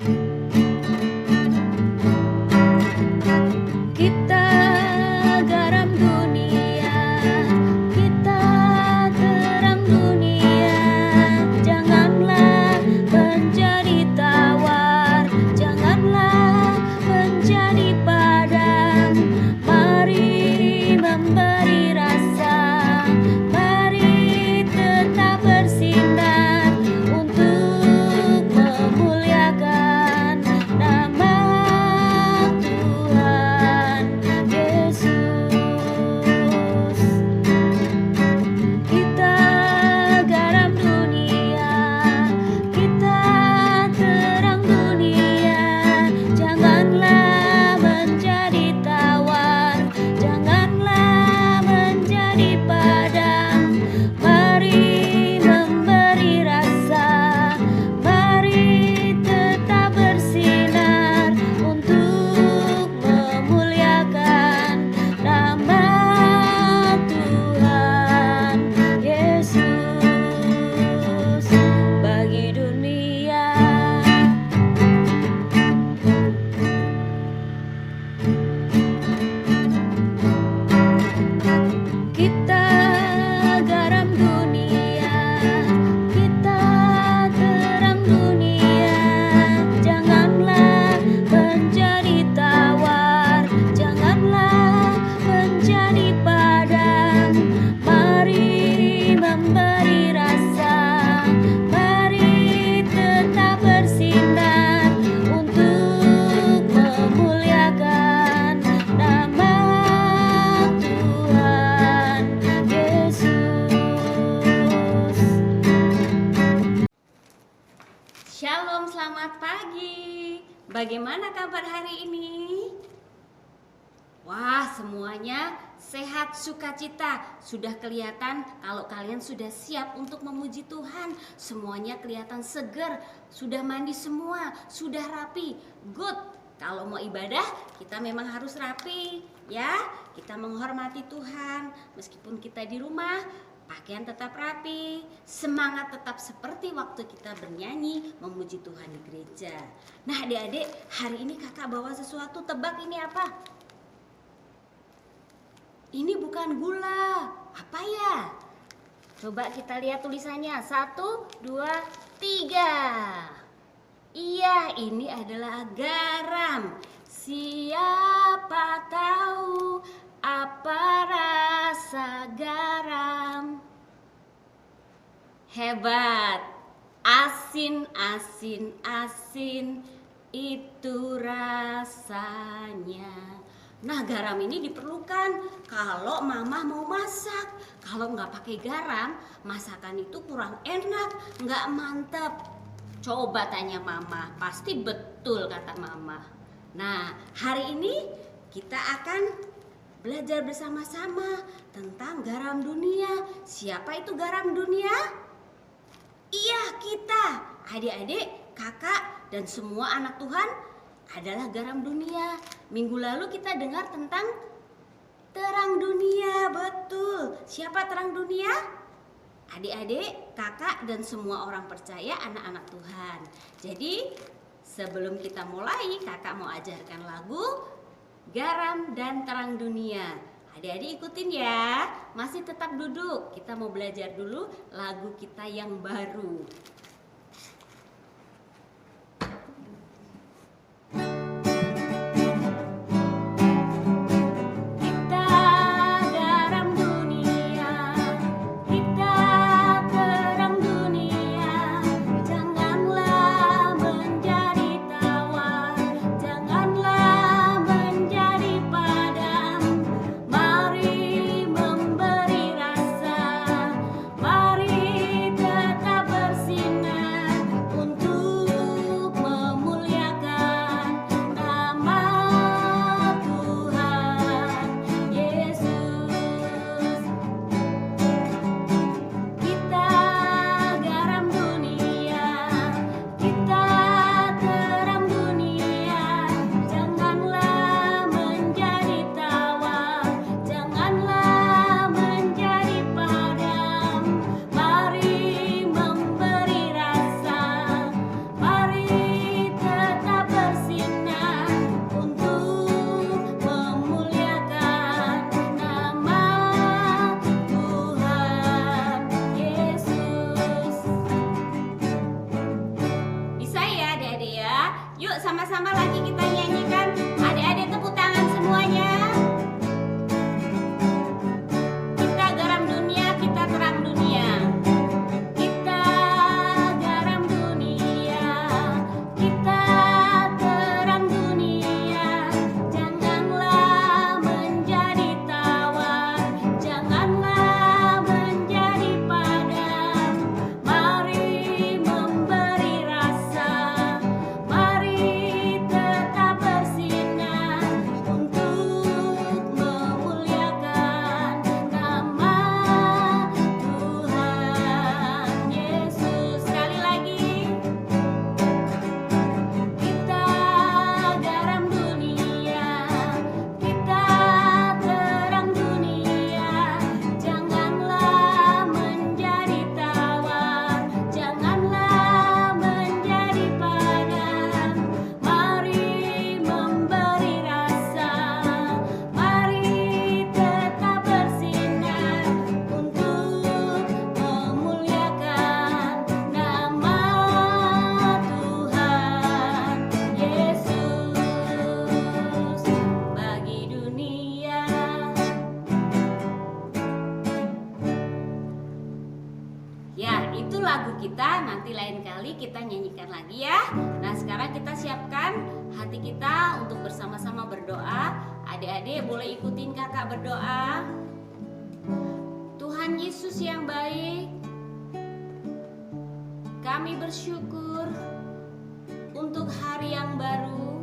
Kita garam dunia, kita terang dunia. Janganlah menjadi tawar, janganlah menjadi padam. Mari memberi rasa, mari tetap bersinar untuk memuliakan nama Tuhan Yesus. Kita garam dunia, kita terang dunia. Janganlah menjadi tawar, janganlah menjadi padam. Mari memberi rasa, mari tetap bersinar untuk memuliakan nama Tuhan Yesus bagi dunia. Kita garam dunia, kita terang dunia. Janganlah menjadi tawar, janganlah menjadi padam. Mari memberi rasa, mari tetap bersinar untuk memuliakan nama Tuhan Yesus. Shalom, selamat pagi. Bagaimana kabar hari ini? Wah, semuanya sehat, sukacita. Sudah kelihatan kalau kalian sudah siap untuk memuji Tuhan. Semuanya kelihatan seger, sudah mandi semua, sudah rapi. Good. Kalau mau ibadah, kita memang harus rapi, ya. Kita menghormati Tuhan, meskipun kita di rumah, pakaian tetap rapi, semangat tetap seperti waktu kita bernyanyi memuji Tuhan di gereja. Nah, adik-adik, hari ini kakak bawa sesuatu. Tebak ini apa? Ini bukan gula. Apa ya? Coba kita lihat tulisannya. 1, 2, 3. Iya, ini adalah garam. Siapa tahu apa rasa garam? Hebat. Asin, asin, asin itu rasanya. Nah, garam ini diperlukan kalau mama mau masak. Kalau nggak pakai garam, masakan itu kurang enak, nggak mantap. Coba tanya mama, pasti betul kata mama. Nah, hari ini kita akan belajar bersama-sama tentang garam dunia. Siapa itu garam dunia? Iya, kita. Adik-adik, kakak, dan semua anak Tuhan adalah garam dunia. Minggu lalu kita dengar tentang terang dunia. Betul. Siapa terang dunia? Adik-adik, kakak, dan semua orang percaya, anak-anak Tuhan. Jadi sebelum kita mulai, kakak mau ajarkan lagu Garam dan Terang Dunia. Adik-adik ikutin ya. Masih tetap duduk. Kita mau belajar dulu lagu kita yang baru. Mari tetap bersih. Sama-sama lagi kita nyanyikan. Adik-adik tepuk tangan semuanya. Kita garam dunia, kita terang dunia. Kita garam dunia, kita terang dunia. Janganlah menjadi tawar, janganlah menjadi padam. Mari memberi rasa, mari tetap bersinar untuk memuliakan nama Tuhan Yesus. Sekali lagi, kita garam dunia, kita terang dunia. Janganlah menjadi tawar, janganlah menjadi padam. Mari memberi rasa, mari tetap bersinar untuk memuliakan nama Tuhan Yesus bagi dunia. Ya, itu lagu kita. Nanti lain kali kita nyanyikan lagi ya. Nah, sekarang kita siapkan hati kita untuk bersama-sama berdoa. Adik-adik boleh ikutin kakak berdoa. Tuhan Yesus yang baik, kami bersyukur untuk hari yang baru.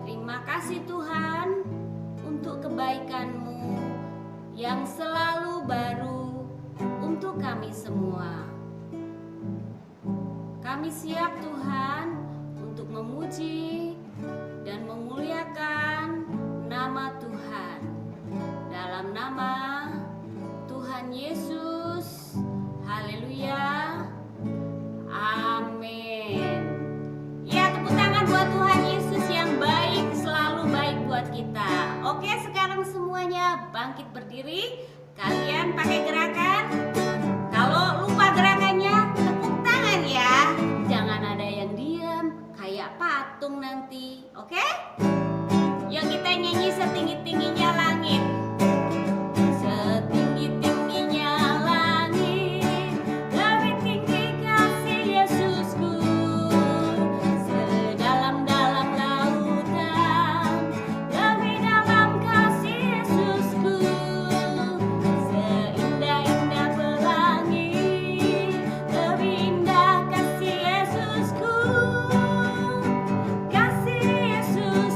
Terima kasih Tuhan untuk kebaikan-Mu yang selalu baru untuk kami semua. Kami siap Tuhan untuk memuji dan memuliakan nama Tuhan. Dalam nama Tuhan Yesus. Haleluya. Amin. Ya, tepuk tangan buat Tuhan Yesus yang baik, selalu baik buat kita. Oke, sekarang semuanya bangkit berdiri. Kalian pakai gerakan. Kalau lupa gerakannya, tepuk tangan ya. Jangan ada yang diam kayak patung nanti. Oke? Yuk kita nyanyi setinggi-tingginya langit. Setinggi-tingginya langit, lebih tinggi kasih Yesusku. Sedalam-dalam lautan, lebih dalam kasih Yesusku. Seindah-indah pelangi, lebih indah kasih Yesusku. Kasih Yesus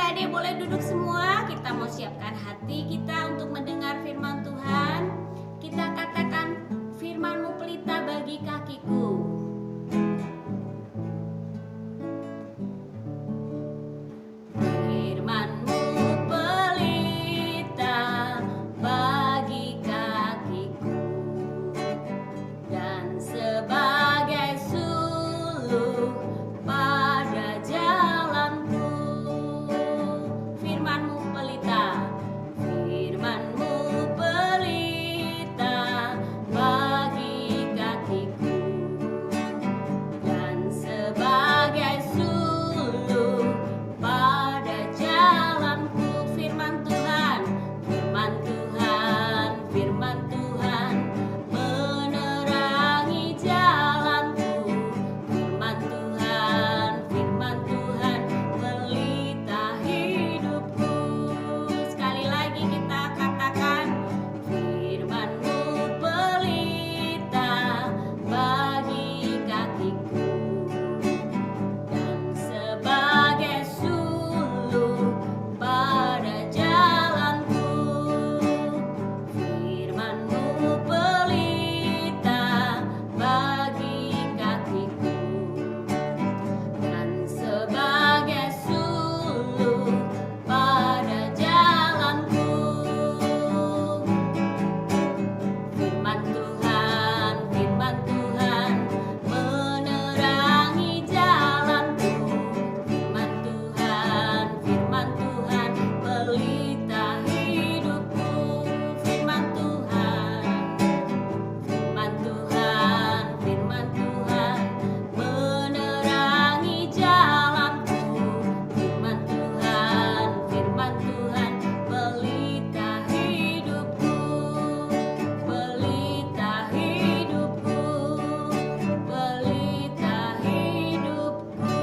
adik-adik boleh duduk semua. Kita mau siapkan hati kita untuk mendengar firman Tuhan. Kita katakan, firman-Mu pelita bagi kakiku. Firman-Mu pelita bagi kakiku dan sebagai suluk pada jalanku. Firman-Mu pelita, firman-Mu pelita bagi kakiku dan sebagai suluk pada jalanku. Firman Tuhan, firman Tuhan, firman Tuhan menerangi jalanku. Firman Tuhan, firman Tuhan pelita hidupku. Sekali lagi kita katakan, firman-Mu pelita bagi kakiku dan sebagai suluk pada jalanku. Firman-Mu pelita bagi kakiku dan sebagai suluk pada jalanku. Firman Tuhan, firman Tuhan menerangi jalanku. Firman Tuhan, firman Tuhan pelita hidupku. Firman Tuhan, firman Tuhan, firman Tuhan menerangi jalanku. Firman Tuhan, firman Tuhan pelita hidupku. Pelita hidupku, pelita hidupku.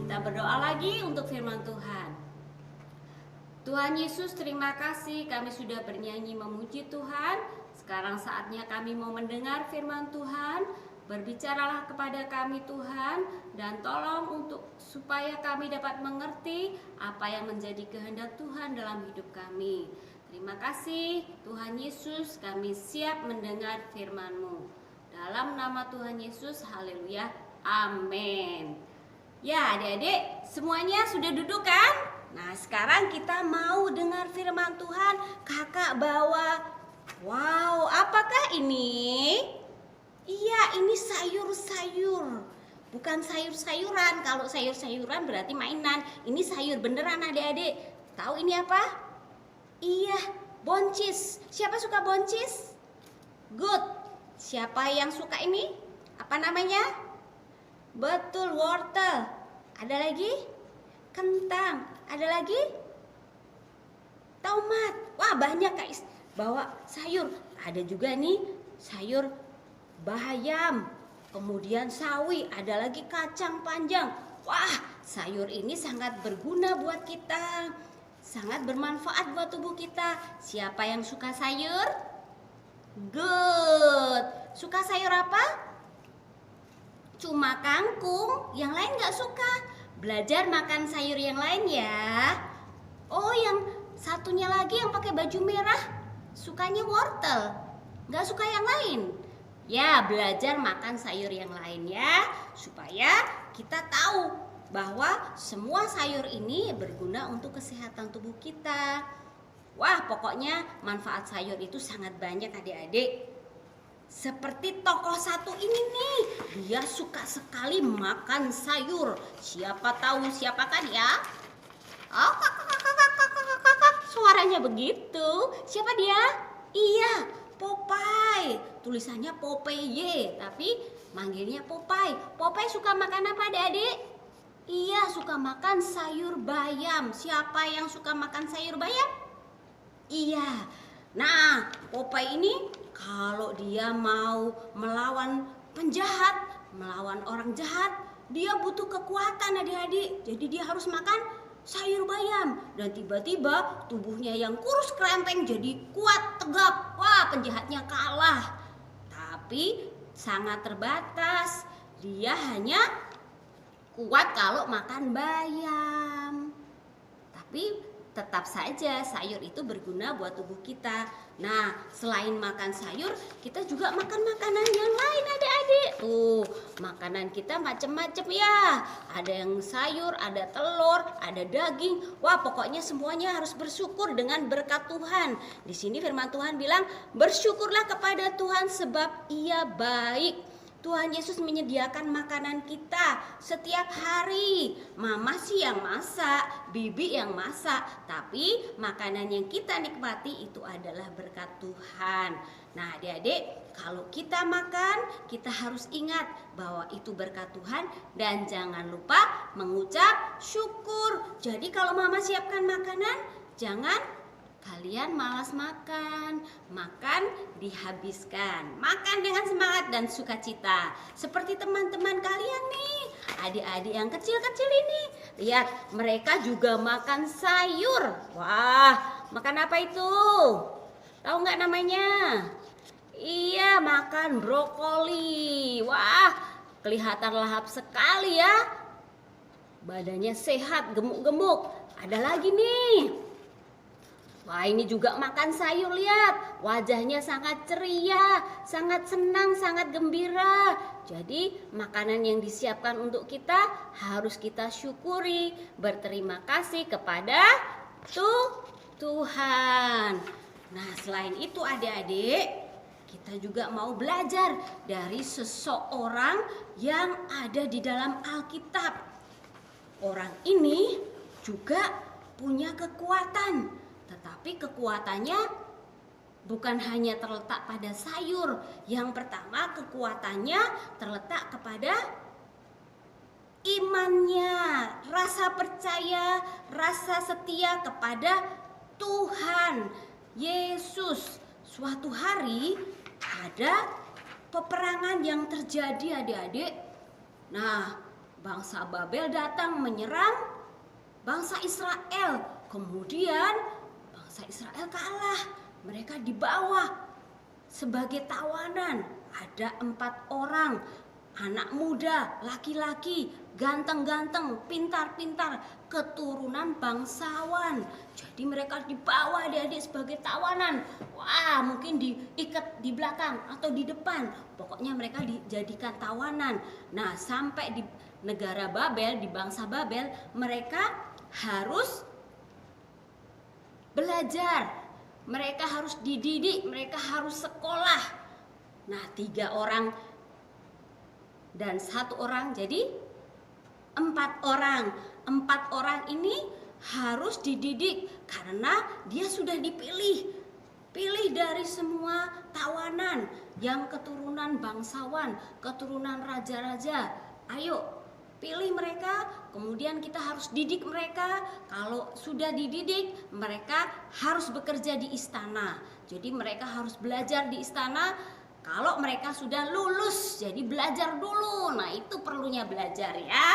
Kita berdoa lagi untuk firman Tuhan. Tuhan Yesus, terima kasih kami sudah bernyanyi memuji Tuhan. Sekarang saatnya kami mau mendengar firman Tuhan. Berbicaralah kepada kami Tuhan, dan tolong untuk supaya kami dapat mengerti apa yang menjadi kehendak Tuhan dalam hidup kami. Terima kasih Tuhan Yesus, kami siap mendengar firman-Mu. Dalam nama Tuhan Yesus, haleluya, amin. Ya adik-adik, semuanya sudah duduk kan? Nah sekarang kita mau dengar firman Tuhan. Kakak bawa, wow, apakah ini? Iya, ini sayur-sayur. Bukan sayur-sayuran. Kalau sayur-sayuran berarti mainan. Ini sayur beneran adik-adik. Tahu ini apa? Iya, boncis. Siapa suka boncis? Good. Siapa yang suka ini? Apa namanya? Betul, wortel. Ada lagi? Kentang. Ada lagi? Tomat. Wah, banyak guys. Bawa sayur. Ada juga nih sayur bayam. Kemudian sawi. Ada lagi kacang panjang. Wah, sayur ini sangat berguna buat kita. Sangat bermanfaat buat tubuh kita. Siapa yang suka sayur? Good. Suka sayur apa? Cuma kangkung. Yang lain gak suka. Belajar makan sayur yang lain ya. Oh, yang satunya lagi yang pakai baju merah sukanya wortel. Gak suka yang lain. Ya, belajar makan sayur yang lain ya, supaya kita tahu bahwa semua sayur ini berguna untuk kesehatan tubuh kita. Wah, pokoknya manfaat sayur itu sangat banyak adik-adik. Seperti tokoh satu ini nih, dia suka sekali makan sayur. Siapa tahu siapakan ya? Oh, suaranya begitu. Siapa dia? Iya, Popeye. Tulisannya Popeye, tapi manggilnya Popeye. Popeye suka makan apa adik-adik? Iya, suka makan sayur bayam. Siapa yang suka makan sayur bayam? Iya. Nah, Popeye ini kalau dia mau melawan penjahat, melawan orang jahat, dia butuh kekuatan adik-adik. Jadi dia harus makan sayur bayam. Dan tiba-tiba tubuhnya yang kurus kerempeng jadi kuat, tegap. Wah, penjahatnya kalah. Tapi sangat terbatas. Dia hanya kuat kalau makan bayam. Tapi tetap saja sayur itu berguna buat tubuh kita. Nah, selain makan sayur, kita juga makan makanan yang lain adik-adik. Tuh, makanan kita macam-macam ya. Ada yang sayur, ada telur, ada daging. Wah, pokoknya semuanya harus bersyukur dengan berkat Tuhan. Di sini firman Tuhan bilang, bersyukurlah kepada Tuhan sebab Ia baik. Tuhan Yesus menyediakan makanan kita setiap hari. Mama sih yang masak, bibi yang masak, tapi makanan yang kita nikmati itu adalah berkat Tuhan. Nah, adik-adik, kalau kita makan, kita harus ingat bahwa itu berkat Tuhan dan jangan lupa mengucap syukur. Jadi kalau mama siapkan makanan, jangan kalian malas makan, makan dihabiskan. Makan dengan semangat dan sukacita. Seperti teman-teman kalian nih, adik-adik yang kecil-kecil ini. Lihat, mereka juga makan sayur. Wah, makan apa itu? Tahu nggak namanya? Iya, makan brokoli. Wah, kelihatan lahap sekali ya. Badannya sehat, gemuk-gemuk. Ada lagi nih. Wah, ini juga makan sayur, lihat. Wajahnya sangat ceria, sangat senang, sangat gembira. Jadi, makanan yang disiapkan untuk kita harus kita syukuri, berterima kasih kepada Tuhan. Nah, selain itu adik-adik, kita juga mau belajar dari seseorang yang ada di dalam Alkitab. Orang ini juga punya kekuatan. Tetapi kekuatannya bukan hanya terletak pada sayur. Yang pertama, kekuatannya terletak kepada imannya, rasa percaya, rasa setia kepada Tuhan Yesus. Suatu hari ada peperangan yang terjadi adik-adik. Nah, bangsa Babel datang menyerang bangsa Israel. Kemudian bangsa Israel kalah. Mereka dibawa sebagai tawanan. Ada 4 orang anak muda, laki-laki, ganteng-ganteng, pintar-pintar, keturunan bangsawan. Jadi mereka dibawa adik-adik sebagai tawanan. Wah, mungkin diikat di belakang atau di depan. Pokoknya mereka dijadikan tawanan. Nah, sampai di negara Babel, di bangsa Babel, mereka harus belajar, mereka harus dididik, mereka harus sekolah. Nah, 3 orang dan 1 orang, jadi 4 orang. 4 orang ini harus dididik karena dia sudah dipilih. Pilih dari semua tawanan yang keturunan bangsawan, keturunan raja-raja. Ayo, pilih mereka, kemudian kita harus didik mereka. Kalau sudah dididik, mereka harus bekerja di istana. Jadi mereka harus belajar di istana. Kalau mereka sudah lulus, jadi belajar dulu. Nah, itu perlunya belajar ya.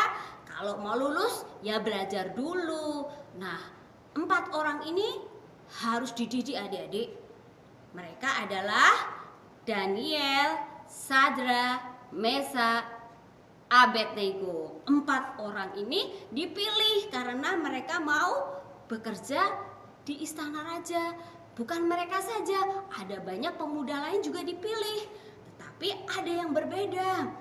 Kalau mau lulus, ya belajar dulu. Nah, 4 orang ini harus dididik adik-adik. Mereka adalah Daniel, Sadra, Mesa, Abednego. 4 orang ini dipilih karena mereka mau bekerja di istana raja. Bukan mereka saja, ada banyak pemuda lain juga dipilih. Tetapi ada yang berbeda.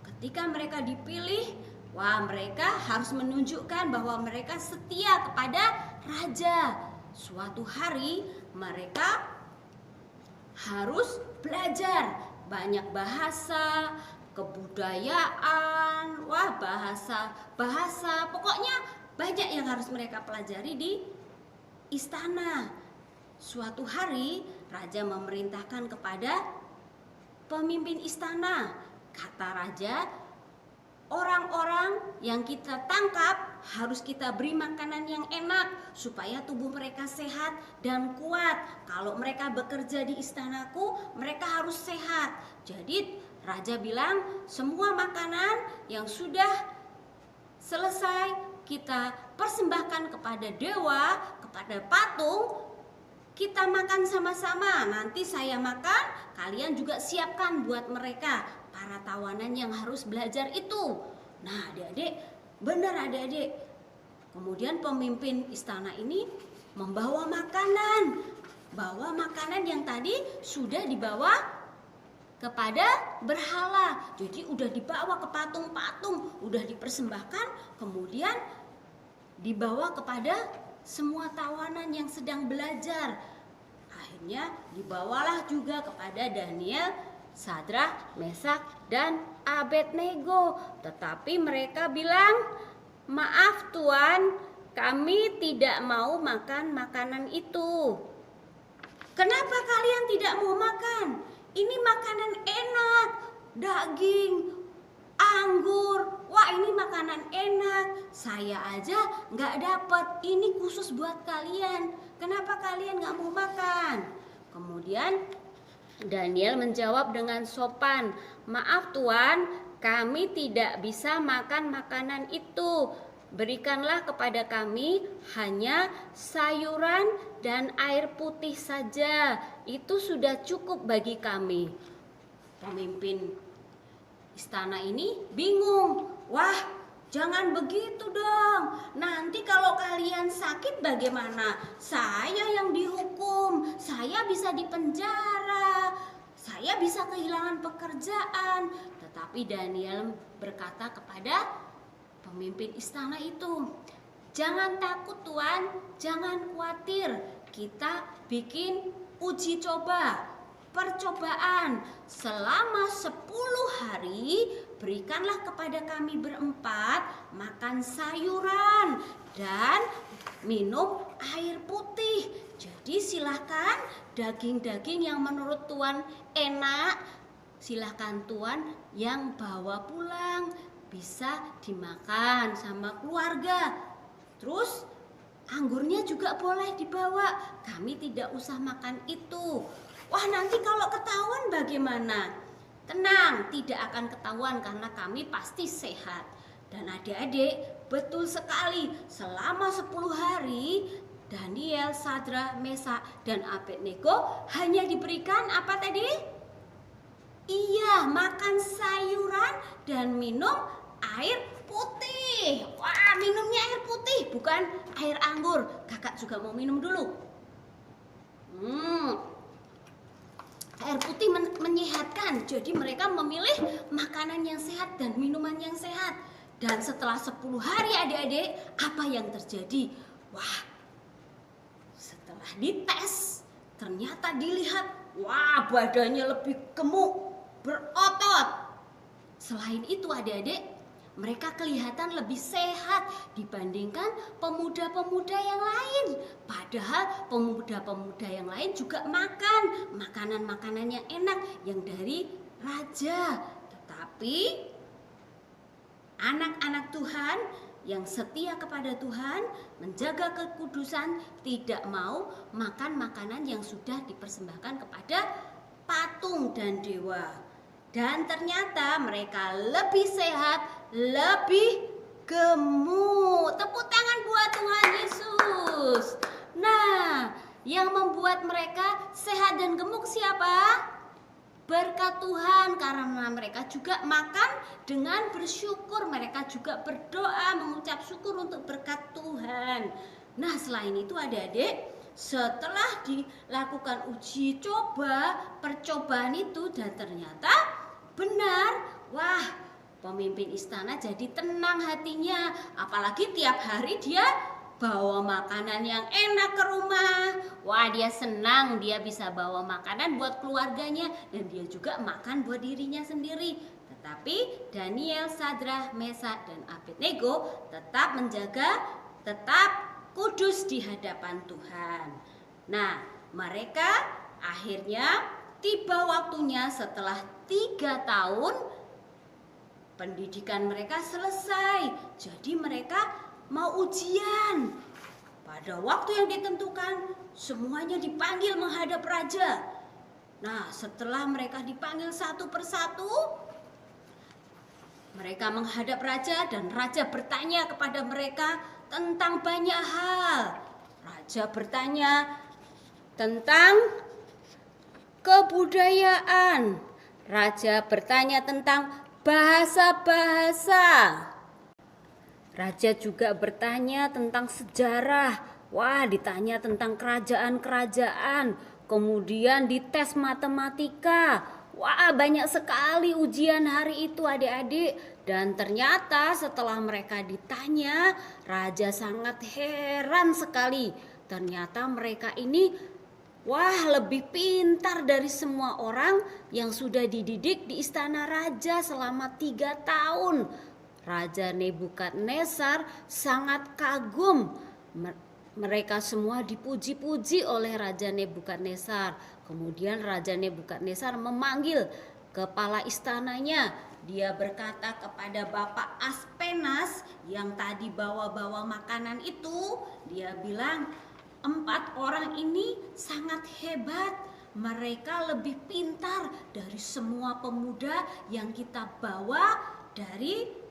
Ketika mereka dipilih, wah, mereka harus menunjukkan bahwa mereka setia kepada raja. Suatu hari mereka harus belajar banyak bahasa, kebudayaan, wah, bahasa, pokoknya banyak yang harus mereka pelajari di istana. Suatu hari raja memerintahkan kepada pemimpin istana. Kata raja, orang-orang yang kita tangkap harus kita beri makanan yang enak supaya tubuh mereka sehat dan kuat. Kalau mereka bekerja di istanaku, mereka harus sehat. Jadi raja bilang, semua makanan yang sudah selesai kita persembahkan kepada dewa, kepada patung, kita makan sama-sama. Nanti saya makan, kalian juga siapkan buat mereka, para tawanan yang harus belajar itu. Nah, adik-adik, Benar adik-adik. Kemudian pemimpin istana ini membawa makanan. Bawa makanan yang tadi sudah dibawa kepada berhala. Jadi udah dibawa ke patung-patung, udah dipersembahkan, kemudian dibawa kepada semua tawanan yang sedang belajar. Akhirnya dibawalah juga kepada Daniel, Sadrak, Mesak, dan Abednego. Tetapi mereka bilang, "Maaf Tuan, kami tidak mau makan makanan itu." "Kenapa kalian tidak mau makan? Ini makanan enak, daging, anggur. Wah, ini makanan enak. Saya aja nggak dapat. Ini khusus buat kalian. Kenapa kalian nggak mau makan?" Kemudian Daniel menjawab dengan sopan, "Maaf Tuan, kami tidak bisa makan makanan itu. Berikanlah kepada kami hanya sayuran dan air putih saja. Itu sudah cukup bagi kami." Pemimpin istana ini bingung. "Wah, jangan begitu dong. Nanti kalau kalian sakit bagaimana? Saya yang dihukum. Saya bisa dipenjara. Saya bisa kehilangan pekerjaan." Tetapi Daniel berkata kepada pemimpin istana itu, "Jangan takut Tuan, jangan khawatir. Kita bikin uji coba, percobaan. Selama 10 hari berikanlah kepada kami berempat makan sayuran dan minum air putih. Jadi silahkan daging-daging yang menurut Tuan enak, silahkan Tuan yang bawa pulang. Bisa dimakan sama keluarga. Terus anggurnya juga boleh dibawa. Kami tidak usah makan itu." "Wah, nanti kalau ketahuan bagaimana?" "Tenang, tidak akan ketahuan karena kami pasti sehat." Dan adik-adik, betul sekali, selama 10 hari Daniel, Sadrak, Mesak, dan Abednego hanya diberikan apa tadi? Iya, makan sayuran dan minum air putih. Wah, minumnya air putih, bukan air anggur. Kakak juga mau minum dulu. Air putih menyehatkan. Jadi mereka memilih makanan yang sehat dan minuman yang sehat. Dan setelah 10 hari adik-adik, apa yang terjadi? Wah, setelah dites, ternyata dilihat, wah, badannya lebih gemuk, berotot. Selain itu adik-adik, mereka kelihatan lebih sehat dibandingkan pemuda-pemuda yang lain. Padahal pemuda-pemuda yang lain juga makan makanan-makanan yang enak yang dari raja. Tetapi anak-anak Tuhan yang setia kepada Tuhan, menjaga kekudusan, tidak mau makan makanan yang sudah dipersembahkan kepada patung dan dewa. Dan ternyata mereka lebih sehat, lebih gemuk. Tepuk tangan buat Tuhan Yesus. Nah, yang membuat mereka sehat dan gemuk siapa? Berkat Tuhan, karena mereka juga makan dengan bersyukur. Mereka juga berdoa, mengucap syukur untuk berkat Tuhan. Nah, selain itu adik-adik, setelah dilakukan uji coba, percobaan itu, dan ternyata benar, wah, pemimpin istana jadi tenang hatinya. Apalagi tiap hari dia bawa makanan yang enak ke rumah. Wah, dia senang, dia bisa bawa makanan buat keluarganya, dan dia juga makan buat dirinya sendiri. Tetapi Daniel, Sadrak, Mesak, dan Abednego tetap menjaga, tetap kudus di hadapan Tuhan. Nah, mereka akhirnya tiba waktunya setelah 3 tahun pendidikan mereka selesai. Jadi mereka mau ujian. Pada waktu yang ditentukan, semuanya dipanggil menghadap raja. Nah, setelah mereka dipanggil satu persatu, mereka menghadap raja dan raja bertanya kepada mereka tentang banyak hal. Raja bertanya tentang kebudayaan. Raja bertanya tentang bahasa-bahasa. Raja juga bertanya tentang sejarah. Wah, ditanya tentang kerajaan-kerajaan. Kemudian dites matematika. Wah, banyak sekali ujian hari itu adik-adik. Dan ternyata setelah mereka ditanya, raja sangat heran sekali. Ternyata mereka ini lebih pintar dari semua orang yang sudah dididik di istana raja selama 3 tahun. Raja Nebukadnezar sangat kagum. Mereka semua dipuji-puji oleh Raja Nebukadnezar. Kemudian Raja Nebukadnezar memanggil kepala istananya. Dia berkata kepada Bapak Aspenas yang tadi bawa-bawa makanan itu, dia bilang, 4 orang ini sangat hebat. Mereka lebih pintar dari semua pemuda yang kita bawa dari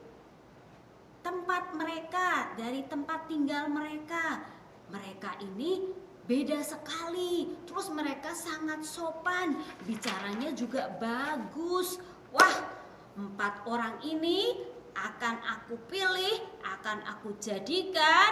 tempat mereka, dari tempat tinggal mereka. Mereka ini beda sekali. Terus mereka sangat sopan, bicaranya juga bagus. Wah, 4 orang ini akan aku pilih, akan aku jadikan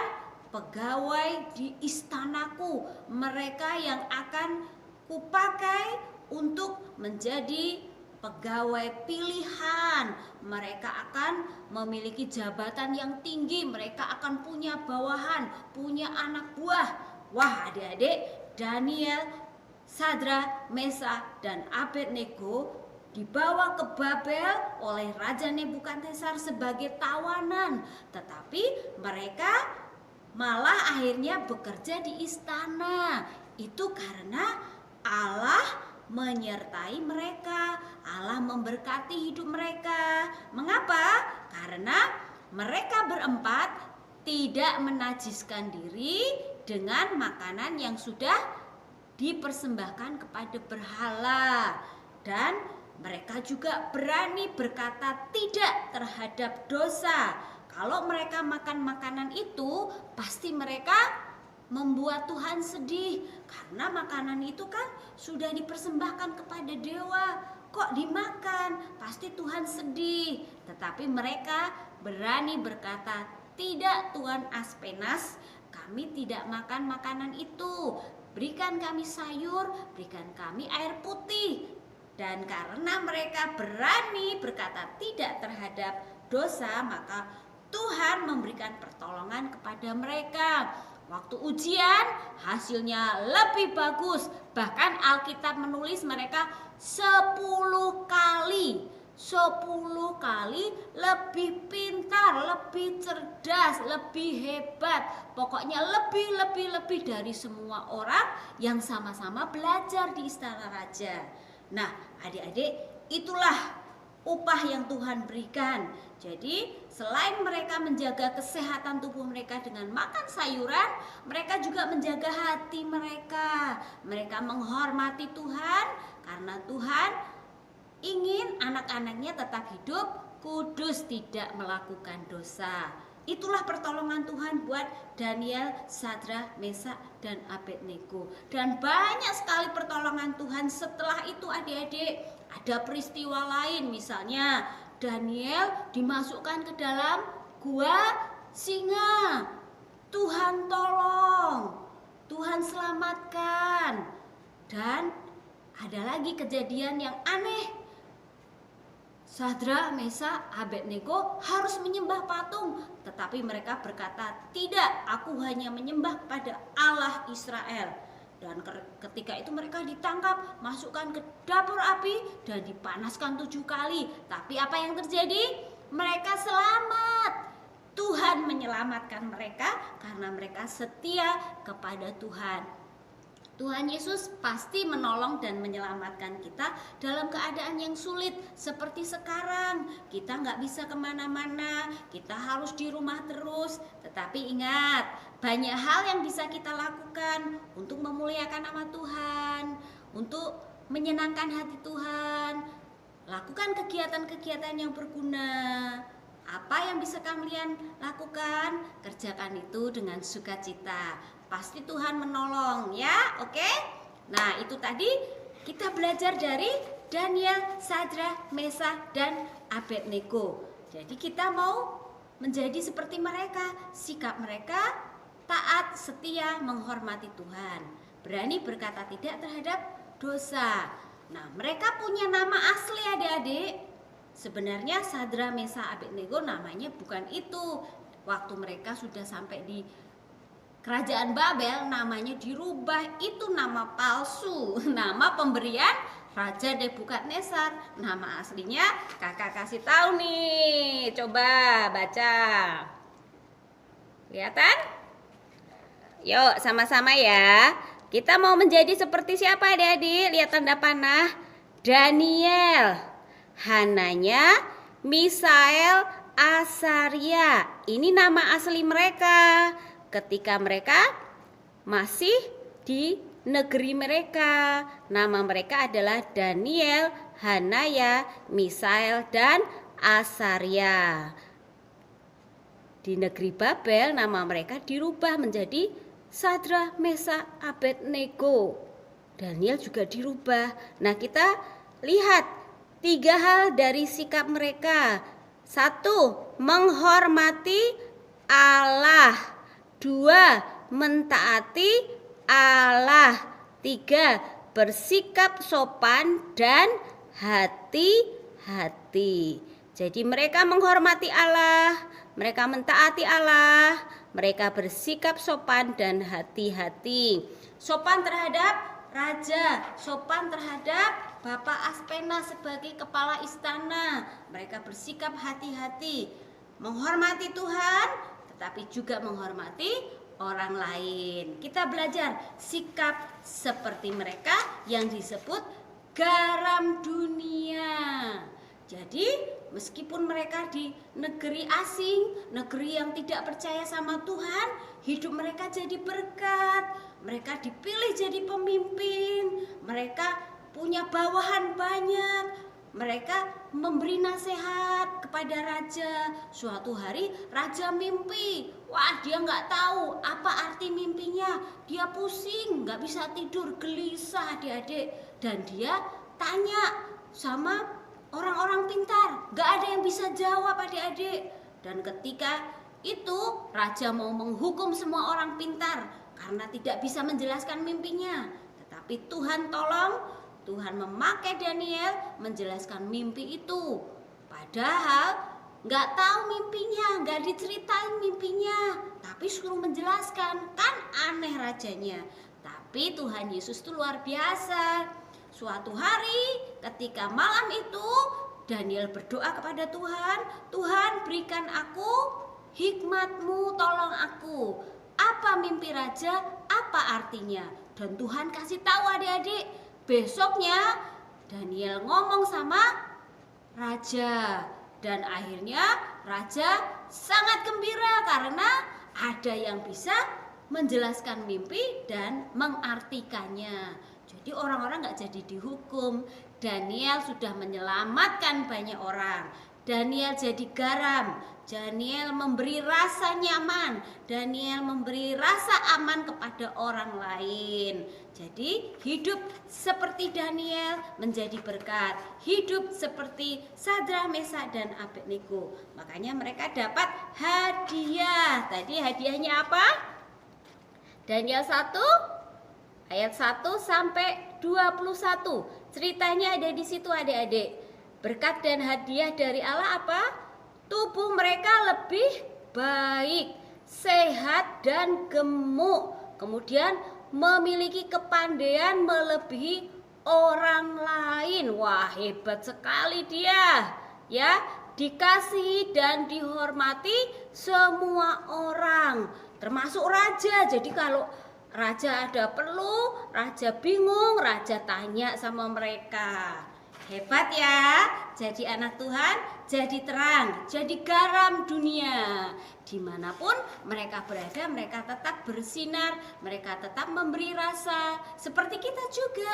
pegawai di istanaku. Mereka yang akan kupakai untuk menjadi pegawai pilihan. Mereka akan memiliki jabatan yang tinggi. Mereka akan punya bawahan, punya anak buah. Wah, adik-adik, Daniel, Sadra, Mesa, dan Abednego dibawa ke Babel oleh Raja Nebukadnezar sebagai tawanan. Tetapi mereka malah akhirnya bekerja di istana. Itu karena Allah menyertai mereka. Allah memberkati hidup mereka. Mengapa? Karena mereka berempat tidak menajiskan diri dengan makanan yang sudah dipersembahkan kepada berhala. Dan mereka juga berani berkata tidak terhadap dosa. Kalau mereka makan makanan itu, pasti mereka membuat Tuhan sedih. Karena makanan itu kan sudah dipersembahkan kepada dewa. Kok dimakan? Pasti Tuhan sedih. Tetapi mereka berani berkata, tidak Tuan Aspenas, kami tidak makan makanan itu. Berikan kami sayur, berikan kami air putih. Dan karena mereka berani berkata tidak terhadap dosa, maka Tuhan memberikan pertolongan kepada mereka. Waktu ujian hasilnya lebih bagus. Bahkan Alkitab menulis mereka 10 kali lebih pintar, lebih cerdas, lebih hebat. Pokoknya lebih dari semua orang yang sama-sama belajar di istana raja. Nah, adik-adik, itulah upah yang Tuhan berikan. Jadi selain mereka menjaga kesehatan tubuh mereka dengan makan sayuran, mereka juga menjaga hati mereka. Mereka menghormati Tuhan karena Tuhan ingin anak-anaknya tetap hidup kudus, tidak melakukan dosa. Itulah pertolongan Tuhan buat Daniel, Sadra, Mesa, dan Abednego. Dan banyak sekali pertolongan Tuhan setelah itu adik-adik. Ada peristiwa lain, misalnya Daniel dimasukkan ke dalam gua singa. Tuhan tolong, Tuhan selamatkan. Dan ada lagi kejadian yang aneh. Sadra, Mesa, Abednego harus menyembah patung. Tetapi mereka berkata, tidak, aku hanya menyembah pada Allah Israel. Dan ketika itu mereka ditangkap, masukkan ke dapur api dan dipanaskan 7 kali. Tapi apa yang terjadi? Mereka selamat. Tuhan menyelamatkan mereka karena mereka setia kepada Tuhan. Tuhan Yesus pasti menolong dan menyelamatkan kita dalam keadaan yang sulit seperti sekarang. Kita nggak bisa kemana-mana, kita harus di rumah terus. Tetapi ingat, banyak hal yang bisa kita lakukan untuk memuliakan nama Tuhan, untuk menyenangkan hati Tuhan. Lakukan kegiatan-kegiatan yang berguna. Apa yang bisa kalian lakukan? Kerjakan itu dengan sukacita. Pasti Tuhan menolong ya, oke? Nah, itu tadi kita belajar dari Daniel, Sadra, Mesa, dan Abednego. Jadi kita mau menjadi seperti mereka. Sikap mereka taat, setia, menghormati Tuhan, berani berkata tidak terhadap dosa. Nah, mereka punya nama asli adik-adik. Sebenarnya Sadra, Mesa, Abednego namanya bukan itu. Waktu mereka sudah sampai di Kerajaan Babel, namanya dirubah. Itu nama palsu, nama pemberian Raja Nebukadnezar. Nama aslinya kakak kasih tahu nih. Coba baca. Kelihatan? Yuk sama-sama ya. Kita mau menjadi seperti siapa adik-adik? Lihat tanda panah. Daniel, Hananya, Misael, Asaria. Ini nama asli mereka ketika mereka masih di negeri mereka. Nama mereka adalah Daniel, Hanaya, Misael, dan Asaria. Di negeri Babel nama mereka dirubah menjadi Sadra, Mesa, Abednego. Daniel juga dirubah. Nah, kita lihat 3 hal dari sikap mereka. 1. Menghormati Allah. 2. Mentaati Allah. 3. Bersikap sopan dan hati-hati. Jadi mereka menghormati Allah, mereka mentaati Allah, mereka bersikap sopan dan hati-hati. Sopan terhadap raja, sopan terhadap Bapak Aspena sebagai kepala istana. Mereka bersikap hati-hati, menghormati Tuhan, tetapi juga menghormati orang lain. Kita belajar sikap seperti mereka yang disebut garam dunia. Jadi meskipun mereka di negeri asing, negeri yang tidak percaya sama Tuhan, hidup mereka jadi berkat. Mereka dipilih jadi pemimpin, mereka punya bawahan banyak, mereka memberi nasihat kepada raja. Suatu hari raja mimpi, wah dia nggak tahu apa arti mimpinya. Dia pusing, nggak bisa tidur, gelisah adik-adik. Dan dia tanya sama orang-orang pintar, gak ada yang bisa jawab adik-adik. Dan ketika itu raja mau menghukum semua orang pintar karena tidak bisa menjelaskan mimpinya. Tetapi Tuhan tolong, Tuhan memakai Daniel menjelaskan mimpi itu. Padahal gak tahu mimpinya, gak diceritain mimpinya, tapi suruh menjelaskan. Kan aneh rajanya. Tapi Tuhan Yesus itu luar biasa. Suatu hari ketika malam itu Daniel berdoa kepada Tuhan, Tuhan berikan aku hikmat-Mu, tolong aku. Apa mimpi raja? Apa artinya? Dan Tuhan kasih tahu adik-adik. Besoknya Daniel ngomong sama raja. Dan akhirnya raja sangat gembira karena ada yang bisa menjelaskan mimpi dan mengartikannya. Jadi orang-orang gak jadi dihukum. Daniel sudah menyelamatkan banyak orang. Daniel jadi garam. Daniel memberi rasa nyaman. Daniel memberi rasa aman kepada orang lain. Jadi hidup seperti Daniel menjadi berkat. Hidup seperti Sadra, Mesa, dan Abednego. Makanya mereka dapat hadiah. Tadi hadiahnya apa? Daniel 1 ayat 1 sampai 21. Ceritanya ada di situ adik-adik. Berkat dan hadiah dari Allah apa? Tubuh mereka lebih baik, sehat dan gemuk. Kemudian memiliki kepandaian melebihi orang lain. Wah, hebat sekali dia. Ya, dikasihi dan dihormati semua orang, termasuk raja. Jadi kalau raja ada perlu, raja bingung, raja tanya sama mereka. Hebat ya, jadi anak Tuhan, jadi terang, jadi garam dunia. Dimanapun mereka berada, mereka tetap bersinar, mereka tetap memberi rasa. Seperti kita juga,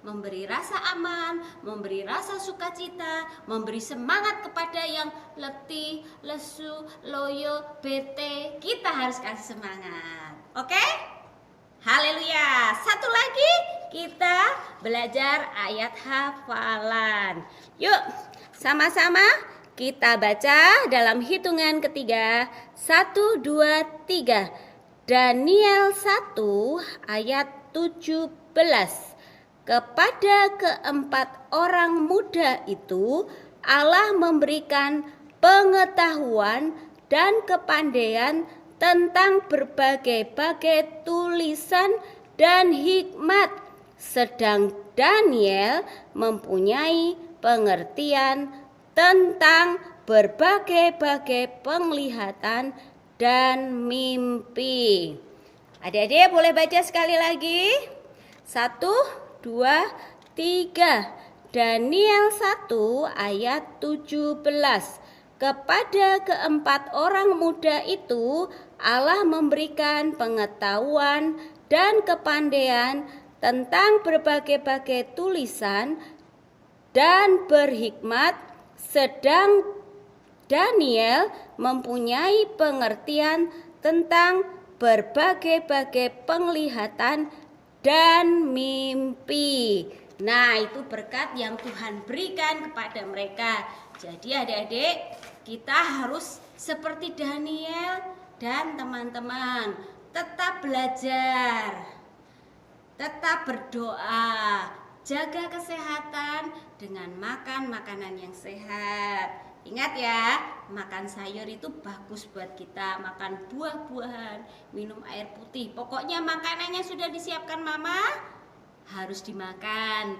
memberi rasa aman, memberi rasa sukacita, memberi semangat kepada yang letih, lesu, loyo, bete. Kita harus kasih semangat, oke? Haleluya. Satu lagi kita belajar ayat hafalan. Yuk sama-sama Kita baca dalam hitungan ketiga. 1, 2, 3. Daniel 1 ayat 17. Kepada keempat orang muda itu Allah memberikan pengetahuan dan kepandaian tentang berbagai-bagai tulisan dan hikmat, sedang Daniel mempunyai pengertian tentang berbagai-bagai penglihatan dan mimpi. Adik-adik boleh baca sekali lagi. 1, 2, 3. Daniel 1 ayat 17. Kepada keempat orang muda itu Allah memberikan pengetahuan dan kepandaian tentang berbagai-bagai tulisan dan berhikmat, sedang Daniel mempunyai pengertian tentang berbagai-bagai penglihatan dan mimpi. Nah, itu berkat yang Tuhan berikan kepada mereka. Jadi adik-adik, kita harus seperti Daniel dan teman-teman, tetap belajar, tetap berdoa, jaga kesehatan dengan makan makanan yang sehat. Ingat ya, makan sayur itu bagus buat kita, makan buah-buahan, minum air putih. Pokoknya makanannya sudah disiapkan mama, harus dimakan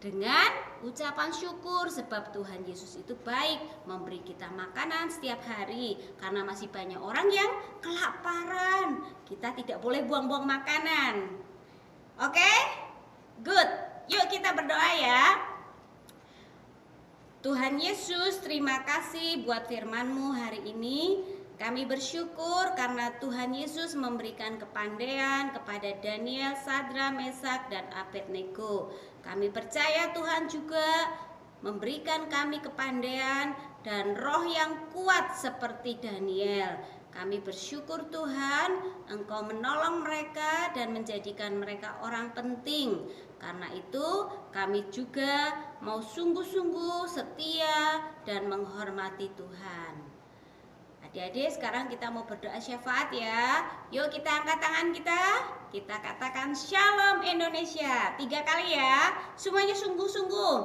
dengan ucapan syukur, sebab Tuhan Yesus itu baik memberi kita makanan setiap hari. Karena masih banyak orang yang kelaparan, kita tidak boleh buang-buang makanan. Oke? Good. Yuk kita berdoa ya. Tuhan Yesus, terima kasih buat firman-Mu hari ini. Kami bersyukur karena Tuhan Yesus memberikan kepandaian kepada Daniel, Sadra, Mesak, dan Abednego. Kami percaya Tuhan juga memberikan kami kepandaian dan roh yang kuat seperti Daniel. Kami bersyukur Tuhan, Engkau menolong mereka dan menjadikan mereka orang penting. Karena itu kami juga mau sungguh-sungguh setia dan menghormati Tuhan. Adik-adik, sekarang kita mau berdoa syafaat ya. Yuk kita angkat tangan kita. Kita katakan Shalom Indonesia 3 kali ya. Semuanya sungguh-sungguh.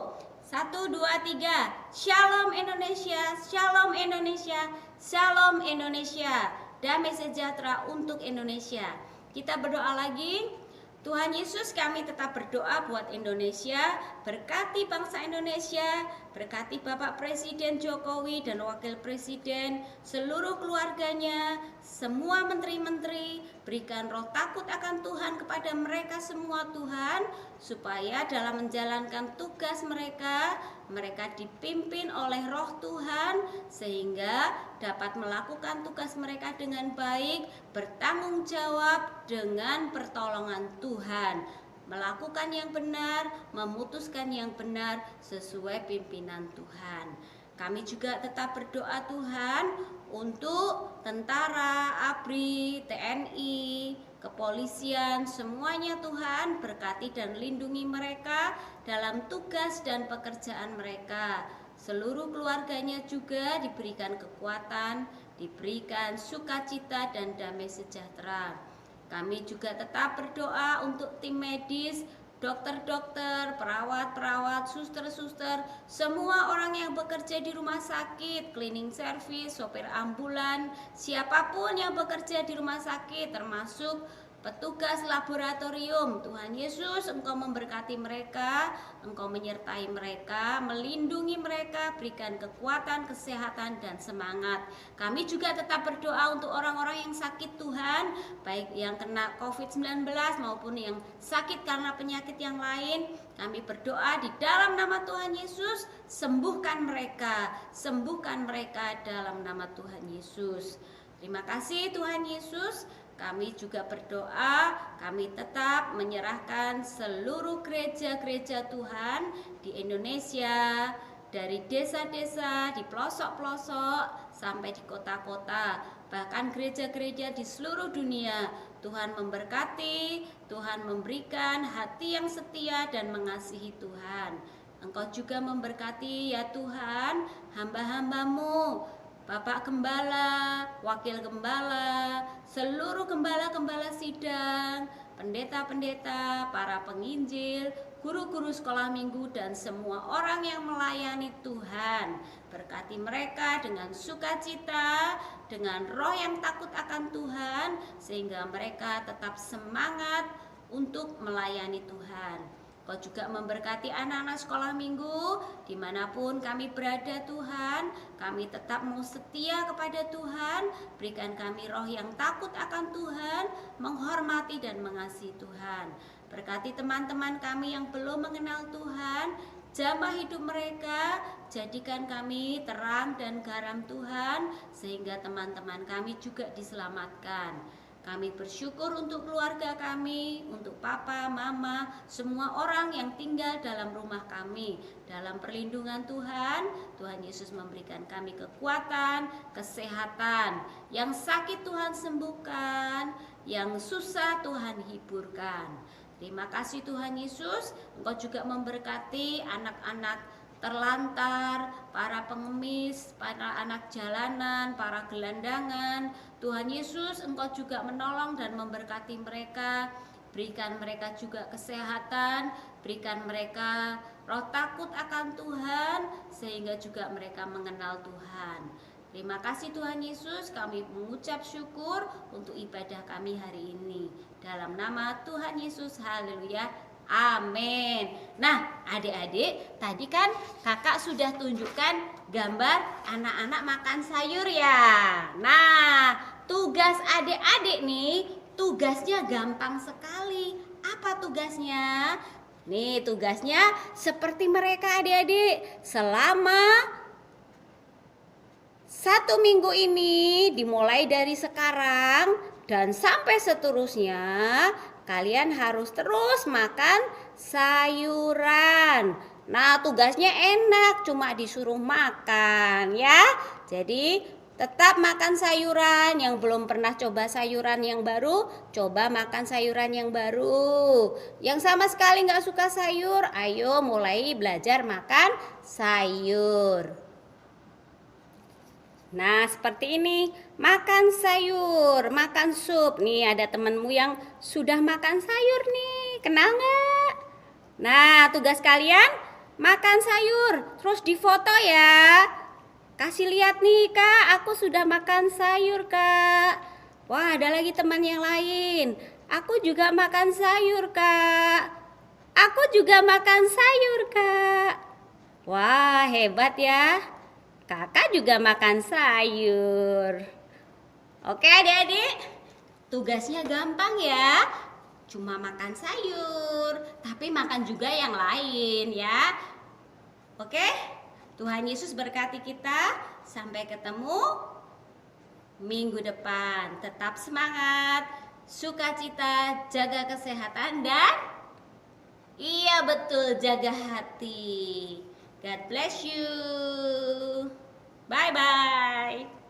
1, 2, 3. Shalom Indonesia, Shalom Indonesia, Shalom Indonesia. Damai sejahtera untuk Indonesia. Kita berdoa lagi. Tuhan Yesus, kami tetap berdoa buat Indonesia, berkati bangsa Indonesia, berkati Bapak Presiden Jokowi dan Wakil Presiden, seluruh keluarganya, semua menteri-menteri, berikan roh takut akan Tuhan kepada mereka semua Tuhan, supaya dalam menjalankan tugas mereka, mereka dipimpin oleh roh Tuhan, sehingga dapat melakukan tugas mereka dengan baik, bertanggung jawab dengan pertolongan Tuhan, melakukan yang benar, memutuskan yang benar sesuai pimpinan Tuhan. Kami juga tetap berdoa Tuhan untuk tentara, ABRI, TNI, kepolisian, semuanya Tuhan berkati dan lindungi mereka dalam tugas dan pekerjaan mereka. Seluruh keluarganya juga diberikan kekuatan, diberikan sukacita dan damai sejahtera. Kami juga tetap berdoa untuk tim medis, dokter-dokter, perawat-perawat, suster-suster, semua orang yang bekerja di rumah sakit, cleaning service, sopir ambulan, siapapun yang bekerja di rumah sakit, termasuk petugas laboratorium. Tuhan Yesus, Engkau memberkati mereka, Engkau menyertai mereka, melindungi mereka, berikan kekuatan, kesehatan, dan semangat. Kami juga tetap berdoa untuk orang-orang yang sakit Tuhan, baik yang kena COVID-19 maupun yang sakit karena penyakit yang lain. Kami berdoa di dalam nama Tuhan Yesus, sembuhkan mereka dalam nama Tuhan Yesus. Terima kasih Tuhan Yesus. Kami juga berdoa, kami tetap menyerahkan seluruh gereja-gereja Tuhan di Indonesia, dari desa-desa, di pelosok-pelosok, sampai di kota-kota, bahkan gereja-gereja di seluruh dunia. Tuhan memberkati, Tuhan memberikan hati yang setia dan mengasihi Tuhan. Engkau juga memberkati ya Tuhan hamba-hamba-Mu, Bapak Gembala, Wakil Gembala, seluruh gembala-gembala sidang, pendeta-pendeta, para penginjil, guru-guru sekolah minggu, dan semua orang yang melayani Tuhan. Berkati mereka dengan sukacita, dengan roh yang takut akan Tuhan, sehingga mereka tetap semangat untuk melayani Tuhan. Kau juga memberkati anak-anak sekolah minggu dimanapun kami berada Tuhan. Kami tetap mau setia kepada Tuhan. Berikan kami roh yang takut akan Tuhan, menghormati dan mengasihi Tuhan. Berkati teman-teman kami yang belum mengenal Tuhan, jamah hidup mereka, jadikan kami terang dan garam Tuhan, sehingga teman-teman kami juga diselamatkan. Kami bersyukur untuk keluarga kami, untuk papa, mama, semua orang yang tinggal dalam rumah kami. Dalam perlindungan Tuhan, Tuhan Yesus memberikan kami kekuatan, kesehatan. Yang sakit Tuhan sembuhkan, yang susah Tuhan hiburkan. Terima kasih Tuhan Yesus, Engkau juga memberkati anak-anak terlantar, para pengemis, para anak jalanan, para gelandangan. Tuhan Yesus, Engkau juga menolong dan memberkati mereka. Berikan mereka juga kesehatan, berikan mereka roh takut akan Tuhan, sehingga juga mereka mengenal Tuhan. Terima kasih Tuhan Yesus, kami mengucap syukur untuk ibadah kami hari ini. Dalam nama Tuhan Yesus, haleluya, amin. Nah, adik-adik, tadi kan kakak sudah tunjukkan gambar anak-anak makan sayur ya. Nah, tugas adik-adik nih, tugasnya gampang sekali. Apa tugasnya? Nih, tugasnya seperti mereka adik-adik. Selama 1 minggu ini, dimulai dari sekarang dan sampai seterusnya, kalian harus terus makan sayuran. Nah, tugasnya enak, cuma disuruh makan ya. Jadi tetap makan sayuran. Yang belum pernah coba sayuran yang baru, coba makan sayuran yang baru. Yang sama sekali nggak suka sayur, ayo mulai belajar makan sayur. Nah, seperti ini, makan sayur, makan sup. Nih, ada temenmu yang sudah makan sayur nih, kenal nggak? Nah, tugas kalian makan sayur, terus difoto ya. Kasih lihat nih, Kak, aku sudah makan sayur, Kak. Wah, ada lagi teman yang lain. Aku juga makan sayur, Kak. Aku juga makan sayur, Kak. Wah, hebat ya. Kakak juga makan sayur. Oke adik-adik, tugasnya gampang ya. Cuma makan sayur, tapi makan juga yang lain ya. Oke, Tuhan Yesus berkati kita. Sampai ketemu minggu depan. Tetap semangat, sukacita, jaga kesehatan dan iya betul, jaga hati. God bless you. Bye-bye.